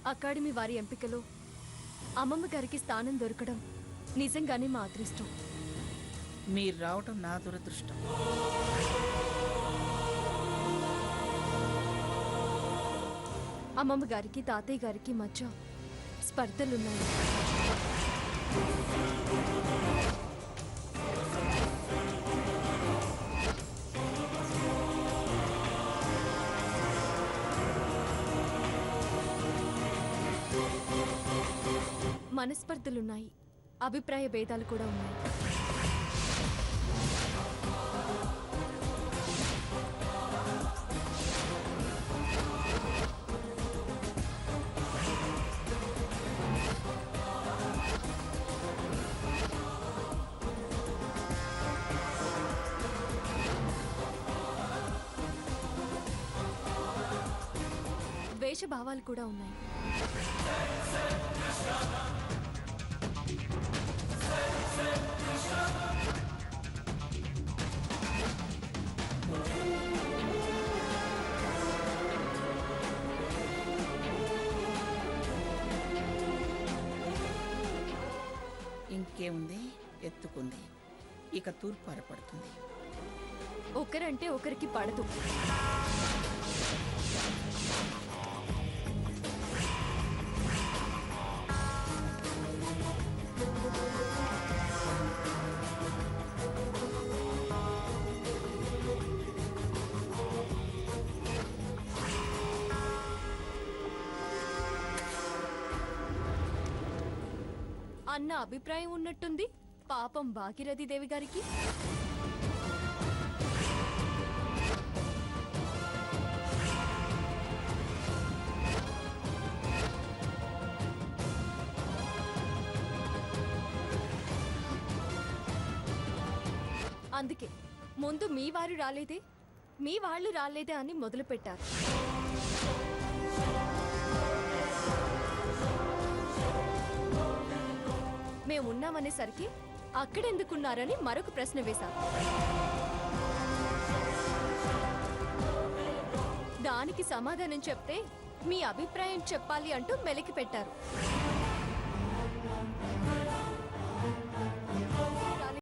Academy వారి ఎంపికలో అమ్మమ్మ గారికి స్థానం దొరకడం నిజంగానే మా అదృష్టం. మీరు రావటం నా దురదృష్టం. అమ్మమ్మ గారికి తాతయ్య గారికి మధ్య స్పర్ధలున్నాయి. మనస్పర్ధలున్నాయి, అభిప్రాయ భేదాలు కూడా ఉన్నాయి. ద్వేషభావాలు కూడా ఉన్నాయి. ఇంకేముంది, ఎత్తుకుంది. ఇక తూర్పు అరపడుతుంది. ఒకరంటే ఒకరికి పడదు. అన్న అభిప్రాయం ఉన్నట్టుంది పాపం భాగీరథి దేవి గారికి. అందుకే ముందు మీ వారు రాలేదే, మీ వాళ్ళు రాలేదే అని మొదలుపెట్టారు. మేమున్నామనేసరికి అక్కడెందుకున్నారని మరొక ప్రశ్న వేశారు. దానికి సమాధానం చెప్తే మీ అభిప్రాయం చెప్పాలి అంటూ మెలికి పెట్టారు.